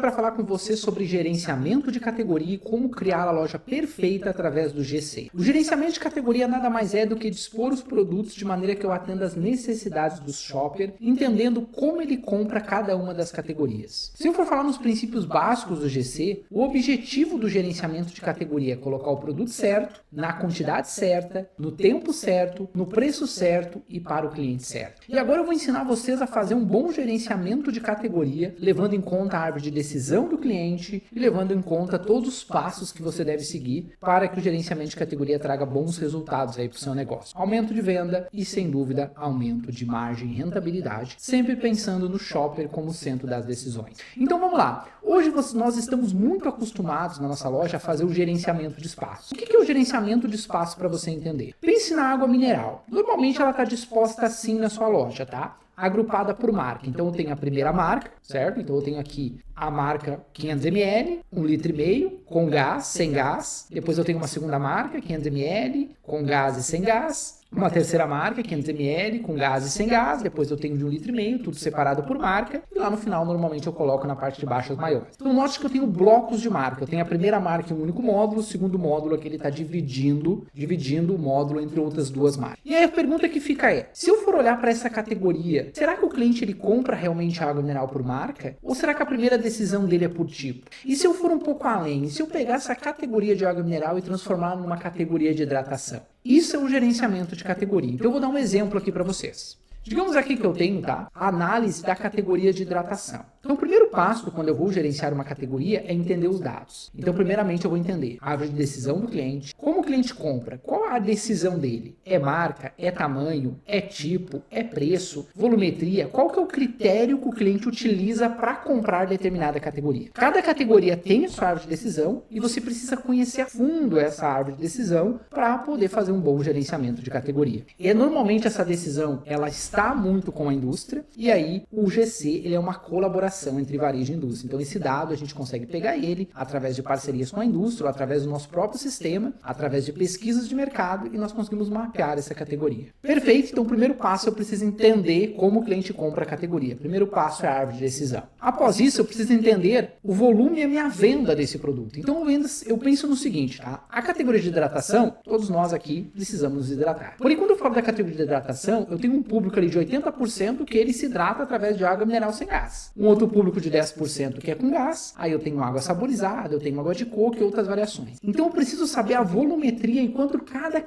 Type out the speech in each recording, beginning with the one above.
para falar com você sobre gerenciamento de categoria e como criar a loja perfeita através do GC. O gerenciamento de categoria nada mais é do que dispor os produtos de maneira que eu atenda às necessidades do shopper, entendendo como ele compra cada uma das categorias. Se eu for falar nos princípios básicos do GC, o objetivo do gerenciamento de categoria é colocar o produto certo, na quantidade certa, no tempo certo, no preço certo e para o cliente certo. E agora eu vou ensinar vocês a fazer um bom gerenciamento de categoria, levando em conta a árvore de decisão do cliente e levando em conta todos os passos que você deve seguir para que o gerenciamento de categoria traga bons resultados aí para o seu negócio. Aumento de venda e, sem dúvida, aumento de margem e rentabilidade, sempre pensando no shopper como centro das decisões. Então vamos lá. Hoje nós estamos muito acostumados na nossa loja a fazer o gerenciamento de espaço. O que é o gerenciamento de espaço para você entender? Pense na água mineral. Normalmente ela está disposta assim na sua loja, tá? Agrupada por marca. Então eu tenho a primeira marca, certo? Então eu tenho aqui a marca 500 ml, 1,5 litro, com gás, sem gás. Depois eu tenho uma segunda marca, 500 ml, com gás e sem gás. Uma terceira marca, 500 ml, com gás e sem gás. Depois eu tenho de 1,5 litro, tudo separado por marca. E lá no final, normalmente, eu coloco na parte de baixo as maiores. Então, note que eu tenho blocos de marca. Eu tenho a primeira marca em um único módulo. O segundo módulo é que ele está dividindo o módulo entre outras duas marcas. E aí a pergunta que fica é, se eu for olhar para essa categoria, será que o cliente ele compra realmente água mineral por marca? Ou será que a primeira decisão dele é por tipo? E se eu for um pouco além? Se eu pegar essa categoria de água mineral e transformar numa categoria de hidratação? Isso é o gerenciamento de categoria. Então eu vou dar um exemplo aqui para vocês. Digamos aqui que eu tenho, tá, a análise da categoria de hidratação. Então o primeiro passo quando eu vou gerenciar uma categoria é entender os dados. Então primeiramente eu vou entender a árvore de decisão do cliente, como o cliente compra, qual a decisão dele, é marca, é tamanho, é tipo, é preço, volumetria, qual que é o critério que o cliente utiliza para comprar determinada categoria. Cada categoria tem a sua árvore de decisão e você precisa conhecer a fundo essa árvore de decisão para poder fazer um bom gerenciamento de categoria. E normalmente essa decisão ela está muito com a indústria e aí o GC ele é uma colaboração entre varejo e indústria. Então esse dado a gente consegue pegar ele através de parcerias com a indústria, ou através do nosso próprio sistema, através de pesquisas de mercado e nós conseguimos mapear essa categoria. Perfeito, então o primeiro passo eu preciso entender como o cliente compra a categoria. O primeiro passo é a árvore de decisão. Após isso eu preciso entender o volume e a minha venda desse produto. Então eu penso no seguinte, tá? A categoria de hidratação, todos nós aqui precisamos nos hidratar. Porém quando eu falo da categoria de hidratação, eu tenho um público ali de 80% que ele se hidrata através de água mineral sem gás. Um outro público de 10% que é com gás, aí eu tenho água saborizada, eu tenho água de coco e outras variações. Então eu preciso saber a volumetria enquanto cada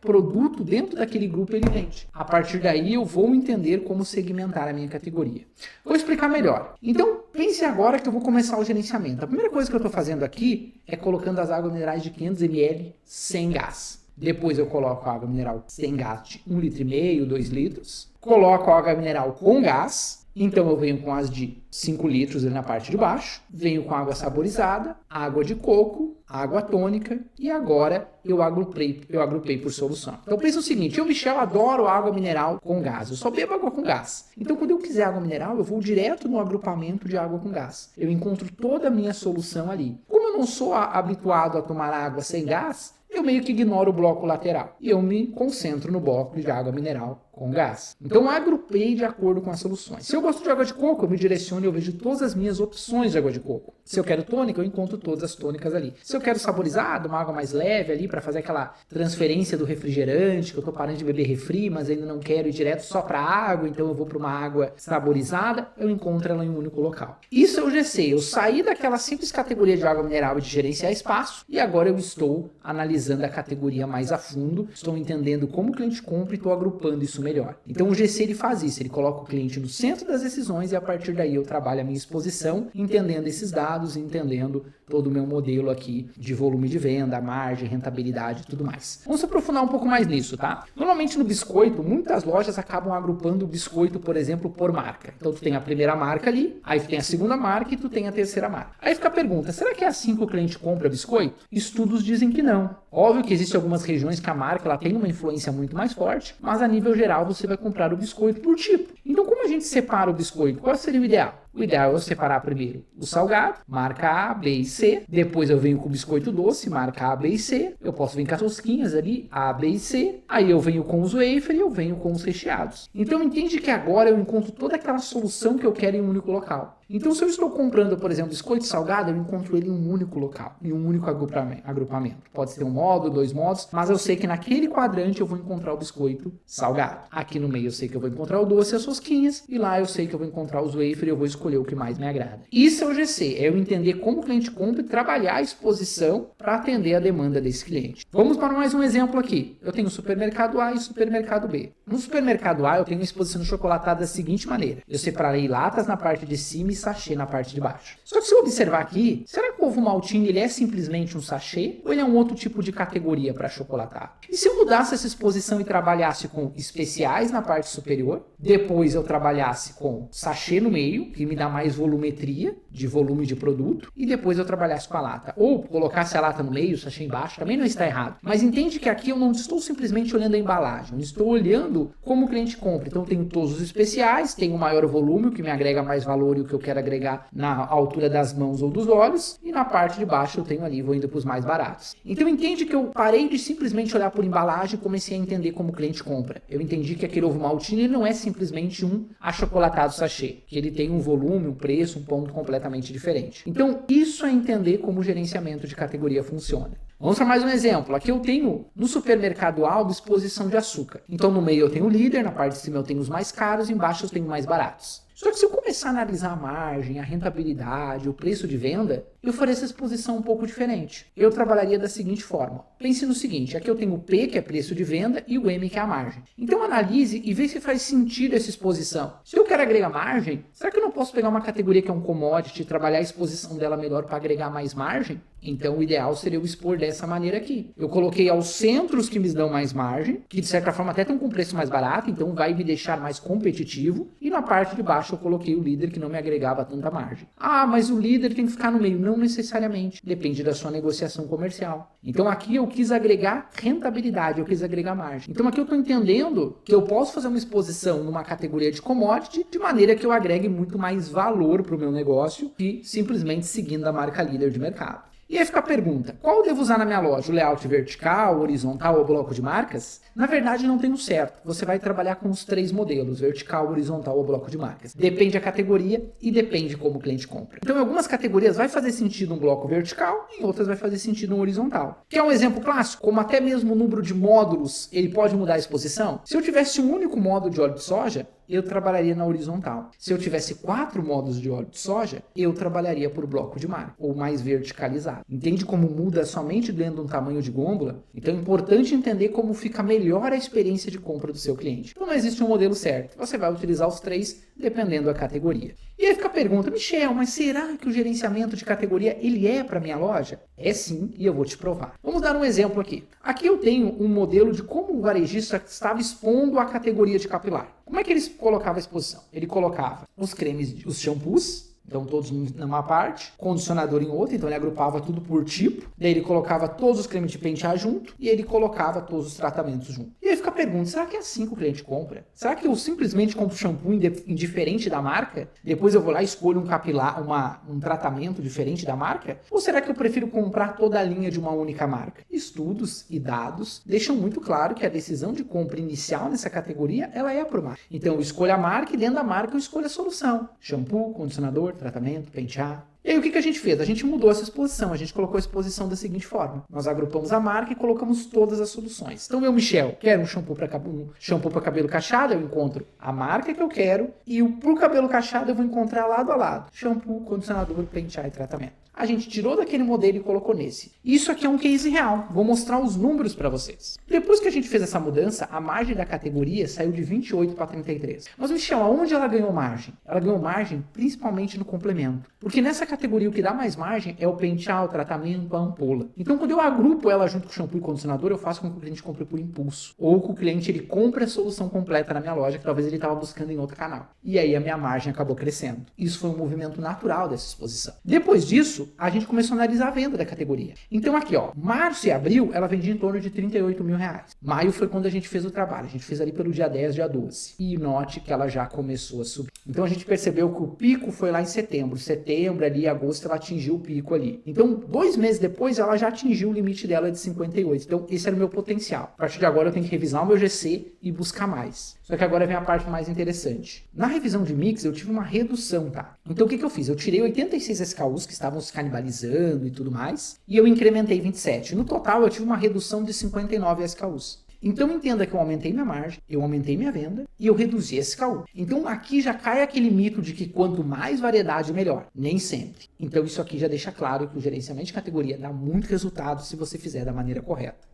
produto dentro daquele grupo ele vende. A partir daí eu vou entender como segmentar a minha categoria. Vou explicar melhor. Então pense agora que eu vou começar o gerenciamento. A primeira coisa que eu estou fazendo aqui é colocando as águas minerais de 500 ml sem gás. Depois eu coloco a água mineral sem gás de 1,5 litro, 2 litros. Coloco a água mineral com gás. Então eu venho com as de 5 litros ali na parte de baixo. Venho com água saborizada, água de coco, água tônica. E agora eu agrupei por solução. Então pensa o seguinte, eu, Michel, adoro água mineral com gás. Eu só bebo água com gás. Então quando eu quiser água mineral, eu vou direto no agrupamento de água com gás. Eu encontro toda a minha solução ali. Como eu não sou habituado a tomar água sem gás, eu meio que ignoro o bloco lateral. E eu me concentro no bloco de água mineral com gás. Então eu agrupei de acordo com as soluções. Se eu gosto de água de coco, eu me direciono e eu vejo todas as minhas opções de água de coco. Se eu quero tônica, eu encontro todas as tônicas ali. Se eu quero saborizado, uma água mais leve ali para fazer aquela transferência do refrigerante, que eu tô parando de beber refri, mas ainda não quero ir direto só para água, então eu vou para uma água saborizada, eu encontro ela em um único local. Isso é o GC. Eu saí daquela simples categoria de água mineral e de gerenciar espaço e agora eu estou analisando a categoria mais a fundo, estou entendendo como o cliente compra e estou agrupando isso melhor. Então o GC ele faz isso, ele coloca o cliente no centro das decisões e a partir daí eu trabalho a minha exposição, entendendo esses dados, entendendo todo o meu modelo aqui de volume de venda, margem, rentabilidade e tudo mais. Vamos se aprofundar um pouco mais nisso, tá? Normalmente no biscoito, muitas lojas acabam agrupando o biscoito, por exemplo, por marca. Então tu tem a primeira marca ali, aí tu tem a segunda marca e tu tem a terceira marca. Aí fica a pergunta, será que é assim que o cliente compra biscoito? Estudos dizem que não. Óbvio que existem algumas regiões que a marca ela tem uma influência muito mais forte, mas a nível geral você vai comprar o biscoito por tipo. Então como Como a gente separa o biscoito? Qual seria o ideal? O ideal é eu separar primeiro o salgado, marca A, B e C. Depois eu venho com o biscoito doce, marca A, B e C. Eu posso vir com as rosquinhas ali, A, B e C. Aí eu venho com os wafer e eu venho com os recheados. Então entende que agora eu encontro toda aquela solução que eu quero em um único local. Então se eu estou comprando, por exemplo, biscoito salgado, eu encontro ele em um único local, em um único agrupamento. Pode ser um módulo, 2 módulos, mas eu sei que naquele quadrante eu vou encontrar o biscoito salgado. Aqui no meio eu sei que eu vou encontrar o doce e as rosquinhas. E lá eu sei que eu vou encontrar os wafer e eu vou escolher o que mais me agrada. Isso é o GC, é eu entender como o cliente compra e trabalhar a exposição para atender a demanda desse cliente. Vamos para mais um exemplo aqui. Eu tenho o supermercado A e o supermercado B. No supermercado A eu tenho uma exposição chocolatada da seguinte maneira. Eu separei latas na parte de cima e sachê na parte de baixo. Só que se eu observar aqui, será que o ovo maltine ele é simplesmente um sachê ou ele é um outro tipo de categoria para chocolatar? E se eu mudasse essa exposição e trabalhasse com especiais na parte superior, depois eu trabalhasse com sachê no meio, que me dá mais volumetria, de volume de produto, e depois eu trabalhasse com a lata. Ou colocasse a lata no meio, o sachê embaixo, também não está errado. Mas entende que aqui eu não estou simplesmente olhando a embalagem, eu estou olhando como o cliente compra. Então eu tenho todos os especiais, tenho o maior volume, o que me agrega mais valor e o que eu quero agregar na altura das mãos ou dos olhos, e na parte de baixo eu tenho ali, vou indo para os mais baratos. Então entende que eu parei de simplesmente olhar por embalagem e comecei a entender como o cliente compra. Eu entendi que aquele ovo maltine não é simplesmente um achocolatado sachê, que ele tem um volume, um preço, um ponto completamente diferente. Então isso é entender como o gerenciamento de categoria funciona. Vamos para mais um exemplo. Aqui eu tenho no supermercado algo exposição de açúcar. Então no meio eu tenho o líder, na parte de cima eu tenho os mais caros, embaixo eu tenho os mais baratos. Só que se eu começar a analisar a margem, a rentabilidade, o preço de venda, eu faria essa exposição um pouco diferente. Eu trabalharia da seguinte forma. Pense no seguinte, aqui eu tenho o P, que é preço de venda, e o M, que é a margem. Então analise e veja se faz sentido essa exposição. Se eu quero agregar margem, será que eu não posso pegar uma categoria que é um commodity e trabalhar a exposição dela melhor para agregar mais margem? Então o ideal seria eu expor dessa maneira aqui. Eu coloquei aos centros que me dão mais margem, que de certa forma até estão com preço mais barato, então vai me deixar mais competitivo. E na parte de baixo eu coloquei o líder que não me agregava tanta margem. Ah, mas o líder tem que ficar no meio. Não necessariamente. Depende da sua negociação comercial. Então aqui eu quis agregar rentabilidade, eu quis agregar margem. Então aqui eu estou entendendo que eu posso fazer uma exposição numa categoria de commodity de maneira que eu agregue muito mais valor para o meu negócio que simplesmente seguindo a marca líder de mercado. E aí fica a pergunta, qual eu devo usar na minha loja? O layout vertical, horizontal ou bloco de marcas? Na verdade não tem um certo, você vai trabalhar com os 3 modelos, vertical, horizontal ou bloco de marcas. Depende da categoria e depende como o cliente compra. Então em algumas categorias vai fazer sentido um bloco vertical, em outras vai fazer sentido um horizontal. Quer um exemplo clássico? Como até mesmo o número de módulos, ele pode mudar a exposição? Se eu tivesse um único módulo de óleo de soja, eu trabalharia na horizontal. Se eu tivesse 4 módulos de óleo de soja, eu trabalharia por bloco de marca, ou mais verticalizado. Entende como muda somente dentro de um tamanho de gôndola? Então é importante entender como fica melhor a experiência de compra do seu cliente. Então não existe um modelo certo. Você vai utilizar os 3 dependendo da categoria. E aí fica a pergunta, Michel, mas será que o gerenciamento de categoria ele é para minha loja? É sim, e eu vou te provar. Vamos dar um exemplo aqui. Aqui eu tenho um modelo de como o varejista estava expondo a categoria de capilar. Como é que ele colocava a exposição? Ele colocava os cremes, os shampoos, então todos numa parte, condicionador em outra, então ele agrupava tudo por tipo, daí ele colocava todos os cremes de pentear junto e ele colocava todos os tratamentos junto. E aí fica a pergunta, será que é assim que o cliente compra? Será que eu simplesmente compro shampoo indiferente da marca? Depois eu vou lá e escolho um capilar, um tratamento diferente da marca? Ou será que eu prefiro comprar toda a linha de uma única marca? Estudos e dados deixam muito claro que a decisão de compra inicial nessa categoria, ela é por marca. Então eu escolho a marca e dentro da marca eu escolho a solução. Shampoo, condicionador, tratamento, pentear. E aí o que a gente fez? A gente mudou essa exposição, a gente colocou a exposição da seguinte forma. Nós agrupamos a marca e colocamos todas as soluções. Então eu, Michel, quero um shampoo para cabelo cacheado, eu encontro a marca que eu quero e pro cabelo cacheado eu vou encontrar lado a lado. Shampoo, condicionador, pentear e tratamento. A gente tirou daquele modelo e colocou nesse. Isso aqui é um case real. Vou mostrar os números para vocês. Depois que a gente fez essa mudança, a margem da categoria saiu de 28 para 33. Mas, Michel, aonde ela ganhou margem? Ela ganhou margem principalmente no complemento. Porque nessa categoria o que dá mais margem é o pentear, o tratamento, a ampola. Então, quando eu agrupo ela junto com o shampoo e condicionador, eu faço com que o cliente compre por impulso. Ou que o cliente ele compre a solução completa na minha loja, que talvez ele estava buscando em outro canal. E aí a minha margem acabou crescendo. Isso foi um movimento natural dessa exposição. Depois disso, disso, a gente começou a analisar a venda da categoria. Então aqui, ó, março e abril, ela vendia em torno de 38 mil reais. Maio foi quando a gente fez o trabalho. A gente fez ali pelo dia 10, dia 12. E note que ela já começou a subir. Então a gente percebeu que o pico foi lá em setembro. Setembro, ali, agosto, ela atingiu o pico ali. Então, 2 meses depois, ela já atingiu o limite dela de 58. Então, esse era o meu potencial. A partir de agora, eu tenho que revisar o meu GC e buscar mais. Só que agora vem a parte mais interessante. Na revisão de mix, eu tive uma redução, tá? Então, o que eu fiz? Eu tirei 86 SKUs que estavam se canibalizando e tudo mais, e eu incrementei 27. No total, eu tive uma redução de 59 SKUs. Então, entenda que eu aumentei minha margem, eu aumentei minha venda e eu reduzi SKU. Então, aqui já cai aquele mito de que quanto mais variedade, melhor. Nem sempre. Então, isso aqui já deixa claro que o gerenciamento de categoria dá muito resultado se você fizer da maneira correta.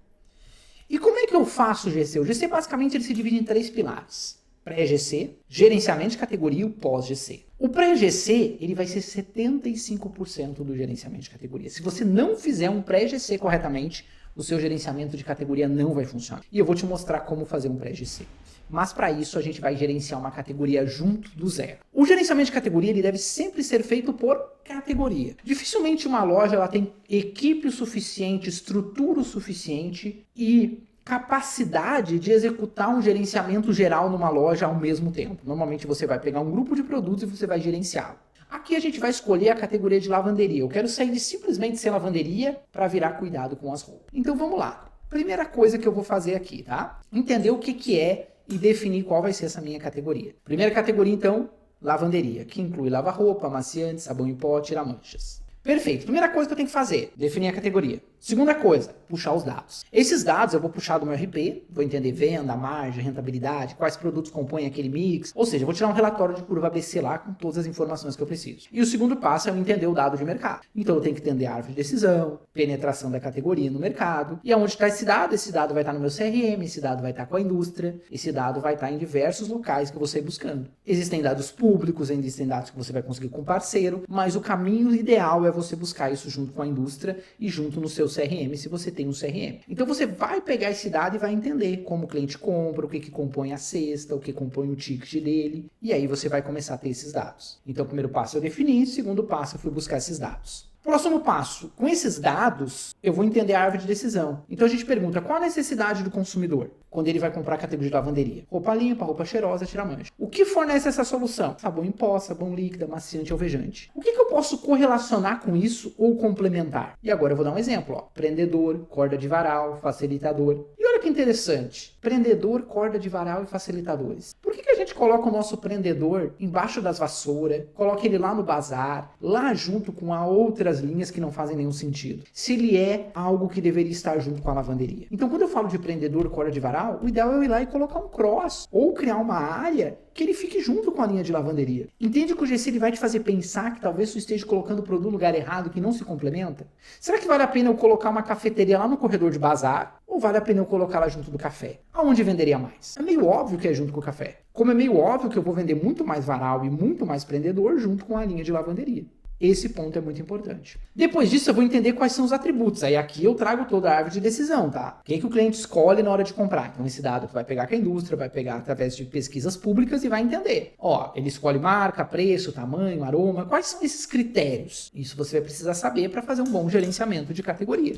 E como é que eu faço o GC? O GC, basicamente, ele se divide em 3 pilares. Pré-GC, gerenciamento de categoria e o pós-GC. O pré-GC, ele vai ser 75% do gerenciamento de categoria. Se você não fizer um pré-GC corretamente, o seu gerenciamento de categoria não vai funcionar. E eu vou te mostrar como fazer um pré-GC. Mas para isso a gente vai gerenciar uma categoria junto do zero. O gerenciamento de categoria ele deve sempre ser feito por categoria. Dificilmente uma loja ela tem equipe o suficiente, estrutura o suficiente e capacidade de executar um gerenciamento geral numa loja ao mesmo tempo. Normalmente você vai pegar um grupo de produtos e você vai gerenciá-lo. Aqui a gente vai escolher a categoria de lavanderia. Eu quero sair de simplesmente ser lavanderia para virar cuidado com as roupas. Então vamos lá. Primeira coisa que eu vou fazer aqui, tá? Entender o que é e definir qual vai ser essa minha categoria. Primeira categoria, então, lavanderia, que inclui lava-roupa, amaciante, sabão em pó, tira-manchas. Perfeito. Primeira coisa que eu tenho que fazer, definir a categoria. Segunda coisa, puxar os dados. Esses dados eu vou puxar do meu RP, vou entender venda, margem, rentabilidade, quais produtos compõem aquele mix. Ou seja, eu vou tirar um relatório de curva ABC lá com todas as informações que eu preciso. E o segundo passo é eu entender o dado de mercado. Então eu tenho que entender a árvore de decisão, penetração da categoria no mercado. E aonde está esse dado? Esse dado vai estar no meu CRM, esse dado vai estar com a indústria, esse dado vai estar em diversos locais que eu vou sair buscando. Existem dados públicos, existem dados que você vai conseguir com parceiro, mas o caminho ideal é você buscar isso junto com a indústria e junto no seu CRM, se você tem um CRM. Então você vai pegar esse dado e vai entender como o cliente compra, o que compõe a cesta, o que compõe o ticket dele, e aí você vai começar a ter esses dados. Então o primeiro passo eu defini, o segundo passo eu fui buscar esses dados. Próximo passo, com esses dados, eu vou entender a árvore de decisão. Então a gente pergunta, qual a necessidade do consumidor quando ele vai comprar a categoria de lavanderia? Roupa limpa, roupa cheirosa, tira-mancha. O que fornece essa solução? Sabão em pó, sabão líquido, amaciante, alvejante. O que eu posso correlacionar com isso ou complementar? E agora eu vou dar um exemplo, ó. Prendedor, corda de varal, facilitador. E olha que interessante, prendedor, corda de varal e facilitadores. Por que a gente coloca o nosso prendedor embaixo das vassouras, coloca ele lá no bazar, lá junto com a outras linhas que não fazem nenhum sentido, se ele é algo que deveria estar junto com a lavanderia? Então, quando eu falo de prendedor, corda de varal, o ideal é eu ir lá e colocar um cross, ou criar uma área que ele fique junto com a linha de lavanderia. Entende que o GC ele vai te fazer pensar que talvez você esteja colocando o produto no lugar errado, que não se complementa? Será que vale a pena eu colocar uma cafeteria lá no corredor de bazar? Ou vale a pena eu colocar lá junto do café? Aonde venderia mais? É meio óbvio que é junto com o café. Como é meio óbvio que eu vou vender muito mais varal e muito mais prendedor junto com a linha de lavanderia. Esse ponto é muito importante. Depois disso, eu vou entender quais são os atributos. Aí aqui eu trago toda a árvore de decisão, tá? O que o cliente escolhe na hora de comprar? Então esse dado vai pegar com a indústria, vai pegar através de pesquisas públicas e vai entender. Ó, ele escolhe marca, preço, tamanho, aroma. Quais são esses critérios? Isso você vai precisar saber para fazer um bom gerenciamento de categoria.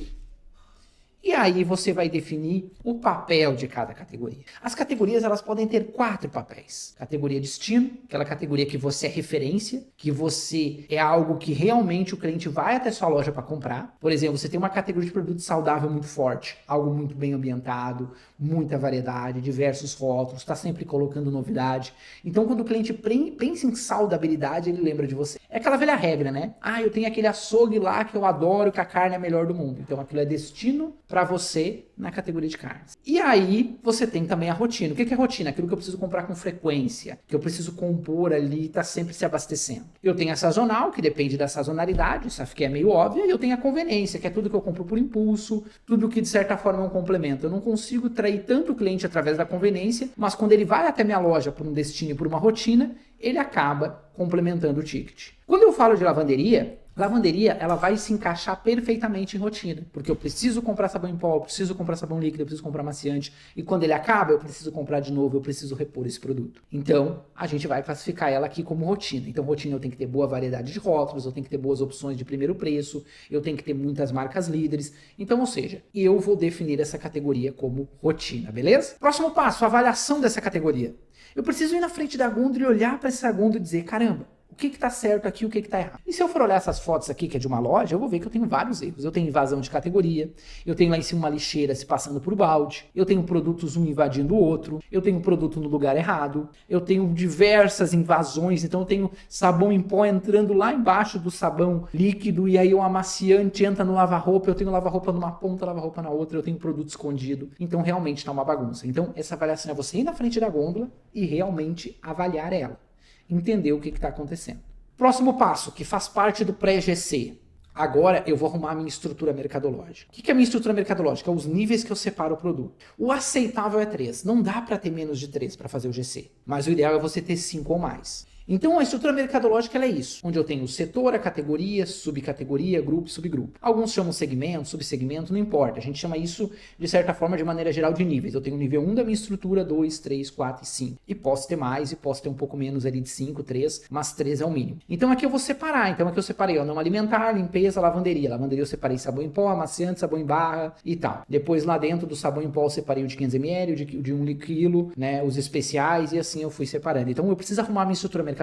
E aí você vai definir o papel de cada categoria. As categorias elas podem ter 4 papéis. Categoria destino, aquela categoria que você é referência, que você é algo que realmente o cliente vai até sua loja para comprar. Por exemplo, você tem uma categoria de produto saudável muito forte, algo muito bem ambientado, muita variedade, diversos rótulos, está sempre colocando novidade. Então quando o cliente pensa em saudabilidade, ele lembra de você. É aquela velha regra, né? Ah, eu tenho aquele açougue lá que eu adoro, que a carne é a melhor do mundo. Então aquilo é destino para você na categoria de carnes. E aí você tem também a rotina. O que é rotina? Aquilo que eu preciso comprar com frequência, que eu preciso compor ali e tá sempre se abastecendo. Eu tenho a sazonal, que depende da sazonalidade, isso aqui é meio óbvio, e eu tenho a conveniência, que é tudo que eu compro por impulso, tudo que de certa forma é um complemento. Eu não consigo trair tanto o cliente através da conveniência, mas quando ele vai até minha loja por um destino e por uma rotina, ele acaba complementando o ticket. Quando eu falo de lavanderia, Lavanderia, ela vai se encaixar perfeitamente em rotina, porque eu preciso comprar sabão em pó, eu preciso comprar sabão líquido, eu preciso comprar amaciante, e quando ele acaba, eu preciso comprar de novo, eu preciso repor esse produto. Então, a gente vai classificar ela aqui como rotina. Então, rotina eu tenho que ter boa variedade de rótulos, eu tenho que ter boas opções de primeiro preço, eu tenho que ter muitas marcas líderes. Então, ou seja, eu vou definir essa categoria como rotina, beleza? Próximo passo, avaliação dessa categoria. Eu preciso ir na frente da gôndola e olhar para essa gôndola e dizer, caramba, o que está certo aqui, o que está errado. E se eu for olhar essas fotos aqui, que é de uma loja, eu vou ver que eu tenho vários erros. Eu tenho invasão de categoria, eu tenho lá em cima uma lixeira se passando por balde, eu tenho produtos um invadindo o outro, eu tenho produto no lugar errado, eu tenho diversas invasões, então eu tenho sabão em pó entrando lá embaixo do sabão líquido, e aí o amaciante entra no lava-roupa, eu tenho lava-roupa numa ponta, lava-roupa na outra, eu tenho produto escondido. Então realmente está uma bagunça. Então essa avaliação é você ir na frente da gôndola e realmente avaliar ela. Entender o que está acontecendo. Próximo passo, que faz parte do pré-GC. Agora eu vou arrumar a minha estrutura mercadológica. O que é a minha estrutura mercadológica? Os níveis que eu separo o produto. O aceitável é 3. Não dá para ter menos de 3 para fazer o GC. Mas o ideal é você ter 5 ou mais. Então a estrutura mercadológica ela é isso, onde eu tenho o setor, a categoria, subcategoria, grupo e subgrupo. Alguns chamam segmento, subsegmento, não importa. A gente chama isso, de certa forma, de maneira geral, de níveis. Eu tenho o nível 1 da minha estrutura, 2, 3, 4 e 5. E posso ter mais, e posso ter um pouco menos ali de 5, 3, mas 3 é o mínimo. Então aqui eu vou separar. Então aqui eu separei, ó, não alimentar, limpeza, lavanderia. Lavanderia eu separei sabão em pó, amaciante, sabão em barra e tal. Depois lá dentro do sabão em pó eu separei o de 500 ml, o de 1 quilo, né, os especiais, e assim eu fui separando. Então eu preciso arrumar a minha estrutura mercadológica.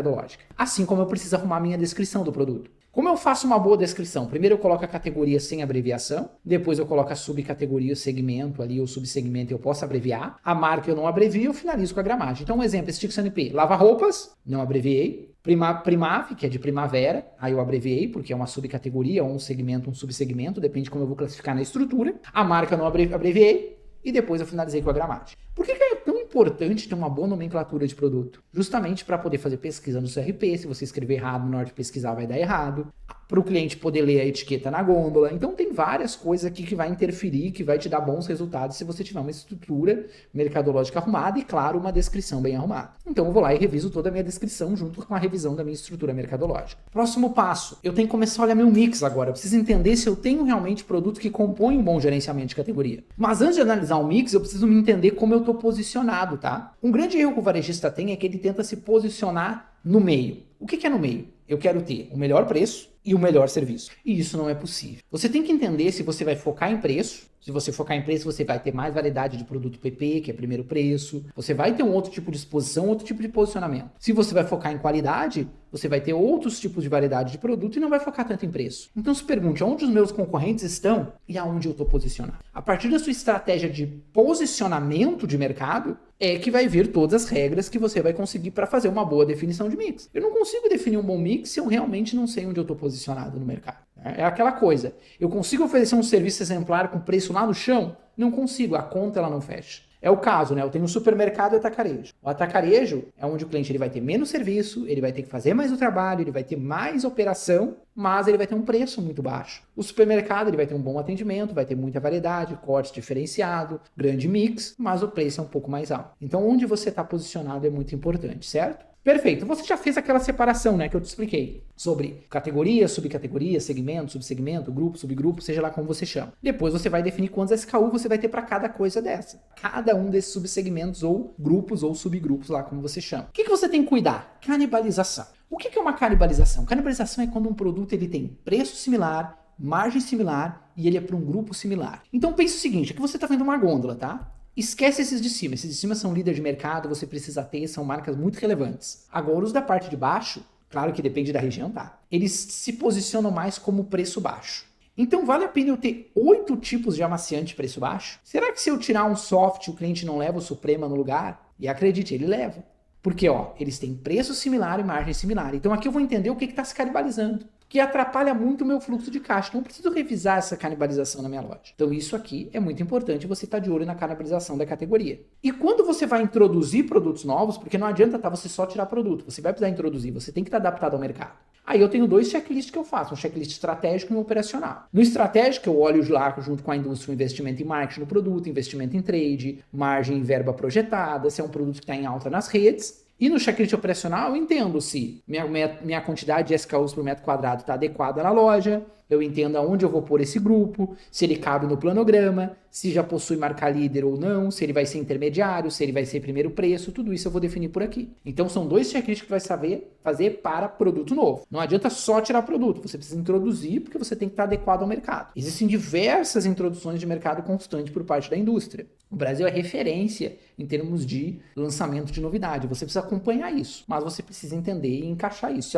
Assim como eu preciso arrumar a minha descrição do produto. Como eu faço uma boa descrição? Primeiro eu coloco a categoria sem abreviação, depois eu coloco a subcategoria, o segmento ali, ou subsegmento eu posso abreviar. A marca eu não abrevio, eu finalizo com a gramagem. Então um exemplo, Stix NP, lava-roupas, não abreviei. Primave, que é de primavera, aí eu abreviei, porque é uma subcategoria, ou um segmento, um subsegmento, depende de como eu vou classificar na estrutura. A marca eu não abreviei, e depois eu finalizei com a gramagem. Por que é tão importante ter uma boa nomenclatura de produto? Justamente para poder fazer pesquisa no CRP, se você escrever errado na hora de pesquisar vai dar errado, para o cliente poder ler a etiqueta na gôndola. Então tem várias coisas aqui que vai interferir, que vai te dar bons resultados se você tiver uma estrutura mercadológica arrumada e, claro, uma descrição bem arrumada. Então eu vou lá e reviso toda a minha descrição junto com a revisão da minha estrutura mercadológica. Próximo passo, eu tenho que começar a olhar meu mix agora. Eu preciso entender se eu tenho realmente produto que compõe um bom gerenciamento de categoria. Mas antes de analisar um mix, eu preciso me entender como eu estou posicionado, tá? Um grande erro que o varejista tem é que ele tenta se posicionar no meio. O que é no meio? Eu quero ter o melhor preço e o melhor serviço. E isso não é possível. Você tem que entender se você vai focar em preço. Se você focar em preço, você vai ter mais variedade de produto PP, que é primeiro preço. Você vai ter um outro tipo de exposição, outro tipo de posicionamento. Se você vai focar em qualidade, você vai ter outros tipos de variedade de produto e não vai focar tanto em preço. Então se pergunte onde os meus concorrentes estão e aonde eu estou posicionado. A partir da sua estratégia de posicionamento de mercado, é que vai vir todas as regras que você vai conseguir para fazer uma boa definição de mix. Eu não consigo definir um bom mix se eu realmente não sei onde eu estou posicionado no mercado. É aquela coisa. Eu consigo oferecer um serviço exemplar com preço lá no chão? Não consigo, a conta ela não fecha. É o caso, né? Eu tenho um supermercado e atacarejo. O atacarejo é onde o cliente ele vai ter menos serviço, ele vai ter que fazer mais o trabalho, ele vai ter mais operação, mas ele vai ter um preço muito baixo. O supermercado ele vai ter um bom atendimento, vai ter muita variedade, corte diferenciado, grande mix, mas o preço é um pouco mais alto. Então onde você está posicionado é muito importante, certo? Perfeito, você já fez aquela separação, né, que eu te expliquei, sobre categoria, subcategoria, segmento, subsegmento, grupo, subgrupo, seja lá como você chama. Depois você vai definir quantos SKU você vai ter para cada coisa dessa. Cada um desses subsegmentos ou grupos ou subgrupos lá como você chama. O que você tem que cuidar? Canibalização. O que é uma canibalização? Canibalização é quando um produto ele tem preço similar, margem similar e ele é para um grupo similar. Então pense o seguinte, aqui você está vendo uma gôndola, tá? Esquece esses de cima. Esses de cima são líder de mercado, você precisa ter, são marcas muito relevantes. Agora, os da parte de baixo, claro que depende da região, tá? Eles se posicionam mais como preço baixo. Então, vale a pena eu ter 8 tipos de amaciante preço baixo? Será que se eu tirar um soft, o cliente não leva o Suprema no lugar? E acredite, ele leva. Porque, ó, eles têm preço similar e margem similar. Então, aqui eu vou entender o que está se canibalizando. Que atrapalha muito o meu fluxo de caixa. Então eu preciso revisar essa canibalização na minha loja. Então isso aqui é muito importante, você estar de olho na canibalização da categoria. E quando você vai introduzir produtos novos, porque não adianta você só tirar produto, você vai precisar introduzir, você tem que estar adaptado ao mercado. Aí eu tenho 2 checklists que eu faço, um checklist estratégico e um operacional. No estratégico eu olho lá junto com a indústria o investimento em marketing no produto, investimento em trade, margem e verba projetada, se é um produto que está em alta nas redes. E no checklist operacional eu entendo se minha quantidade de SKUs por metro quadrado está adequada na loja, eu entendo aonde eu vou pôr esse grupo, se ele cabe no planograma, se já possui marca líder ou não, se ele vai ser intermediário, se ele vai ser primeiro preço, tudo isso eu vou definir por aqui. Então são 2 checklists que vai saber fazer para produto novo. Não adianta só tirar produto, você precisa introduzir porque você tem que estar adequado ao mercado. Existem diversas introduções de mercado constante por parte da indústria. O Brasil é referência em termos de lançamento de novidade. Você precisa acompanhar isso, mas você precisa entender e encaixar isso.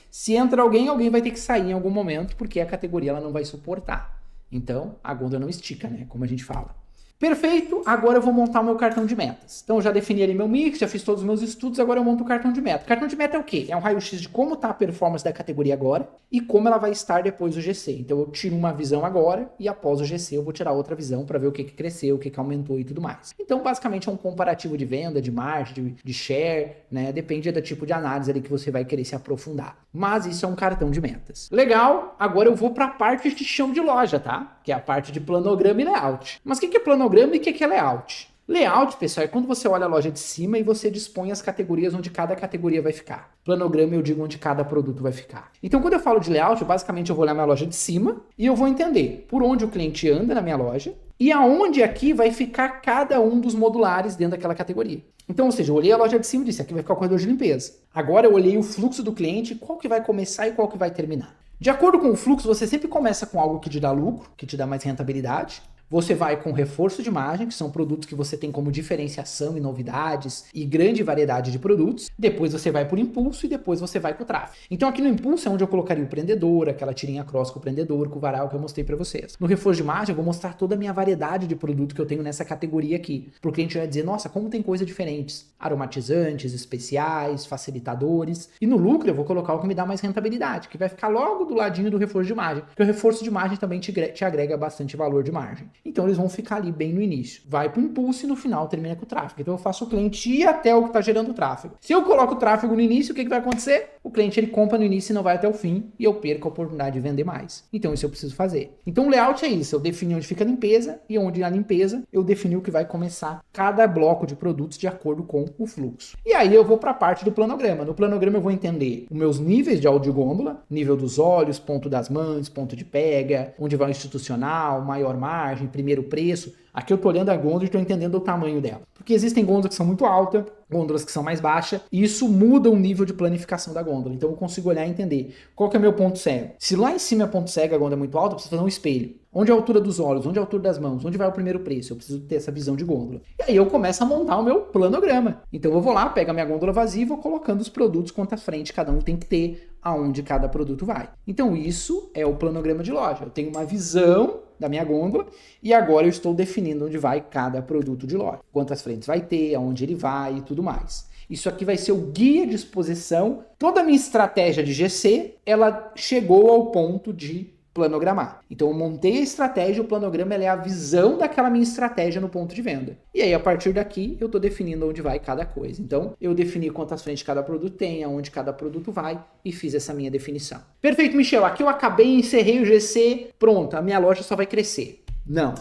Se entra alguém vai ter que sair em algum momento, porque a categoria ela não vai suportar. Então, a gôndola não estica, né? Como a gente fala. Perfeito, agora eu vou montar o meu cartão de metas. Então eu já defini ali meu mix, já fiz todos os meus estudos, agora eu monto o cartão de meta. O cartão de meta é o quê? É um raio-x de como está a performance da categoria agora e como ela vai estar depois do GC. Então eu tiro uma visão agora e após o GC eu vou tirar outra visão para ver o que cresceu, o que aumentou e tudo mais. Então basicamente é um comparativo de venda, de margem, de share, né? Depende do tipo de análise ali que você vai querer se aprofundar. Mas isso é um cartão de metas. Legal, agora eu vou para a parte de chão de loja, tá? Que é a parte de planograma e layout. Mas o que é planograma e o que é layout? Layout, pessoal, é quando você olha a loja de cima e você dispõe as categorias onde cada categoria vai ficar. Planograma eu digo onde cada produto vai ficar. Então quando eu falo de layout, basicamente eu vou olhar minha loja de cima e eu vou entender por onde o cliente anda na minha loja e aonde aqui vai ficar cada um dos modulares dentro daquela categoria. Então, ou seja, eu olhei a loja de cima e disse, aqui vai ficar o corredor de limpeza. Agora eu olhei o fluxo do cliente, qual que vai começar e qual que vai terminar. De acordo com o fluxo, você sempre começa com algo que te dá lucro, que te dá mais rentabilidade. Você vai com reforço de margem, que são produtos que você tem como diferenciação e novidades e grande variedade de produtos. Depois você vai por impulso e depois você vai com o tráfego. Então aqui no impulso é onde eu colocaria o prendedor, aquela tirinha cross com o prendedor, com o varal que eu mostrei para vocês. No reforço de margem eu vou mostrar toda a minha variedade de produto que eu tenho nessa categoria aqui. Para o cliente vai dizer, nossa, como tem coisas diferentes. Aromatizantes, especiais, facilitadores. E no lucro eu vou colocar o que me dá mais rentabilidade, que vai ficar logo do ladinho do reforço de margem. Porque o reforço de margem também te agrega bastante valor de margem. Então eles vão ficar ali bem no início. Vai para o impulso e no final termina com o tráfego. Então eu faço o cliente ir até o que está gerando o tráfego. Se eu coloco o tráfego no início, o que vai acontecer? O cliente ele compra no início e não vai até o fim e eu perco a oportunidade de vender mais. Então isso eu preciso fazer. Então o layout é isso. Eu defino onde fica a limpeza e onde na limpeza eu defini o que vai começar cada bloco de produtos de acordo com o fluxo. E aí eu vou para a parte do planograma. No planograma eu vou entender os meus níveis de áudio gôndola, nível dos olhos, ponto das mãos, ponto de pega, onde vai o institucional, maior margem, primeiro preço. Aqui eu estou olhando a gôndola e estou entendendo o tamanho dela. Porque existem gôndolas que são muito altas, gôndolas que são mais baixas, e isso muda o nível de planificação da gôndola. Então eu consigo olhar e entender qual que é meu ponto cego. Se lá em cima é ponto cego, a gôndola é muito alta, eu preciso fazer um espelho. Onde é a altura dos olhos? Onde é a altura das mãos? Onde vai o primeiro preço? Eu preciso ter essa visão de gôndola. E aí eu começo a montar o meu planograma. Então eu vou lá, pego a minha gôndola vazia e vou colocando os produtos quanto à frente cada um tem que ter, aonde cada produto vai. Então isso é o planograma de loja. Eu tenho uma visão da minha gôndola e agora eu estou definindo onde vai cada produto de loja. Quantas frentes vai ter, aonde ele vai e tudo mais. Isso aqui vai ser o guia de exposição. Toda a minha estratégia de GC, ela chegou ao ponto de planogramar. Então eu montei a estratégia, o planograma é a visão daquela minha estratégia no ponto de venda. E aí a partir daqui eu estou definindo onde vai cada coisa. Então eu defini quantas frentes cada produto tem, aonde cada produto vai e fiz essa minha definição. Perfeito, Michel. Aqui eu acabei, encerrei o GC, pronto, a minha loja só vai crescer. Não.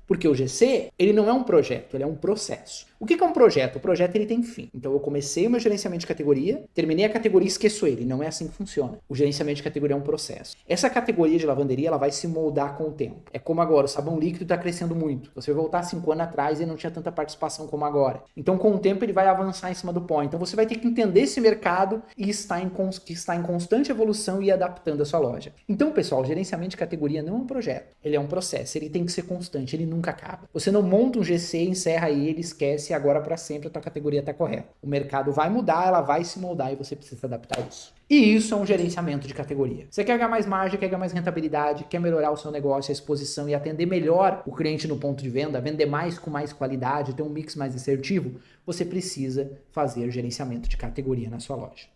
Porque o GC, ele não é um projeto, ele é um processo. O que é um projeto? O projeto ele tem fim. Então eu comecei o meu gerenciamento de categoria, terminei a categoria e esqueço ele. Não é assim que funciona. O gerenciamento de categoria é um processo. Essa categoria de lavanderia ela vai se moldar com o tempo. É como agora, o sabão líquido está crescendo muito. Você vai voltar 5 anos atrás e não tinha tanta participação como agora. Então com o tempo ele vai avançar em cima do pó. Então você vai ter que entender esse mercado e estar em constante evolução e ir adaptando a sua loja. Então pessoal, o gerenciamento de categoria não é um projeto. Ele é um processo. Ele tem que ser constante. Ele nunca acaba. Você não monta um GC, encerra ele, esquece e agora para sempre a tua categoria está correta. O mercado vai mudar, ela vai se moldar e você precisa adaptar isso. E isso é um gerenciamento de categoria. Você quer ganhar mais margem, quer ganhar mais rentabilidade, quer melhorar o seu negócio, a exposição e atender melhor o cliente no ponto de venda, vender mais com mais qualidade, ter um mix mais assertivo, você precisa fazer gerenciamento de categoria na sua loja.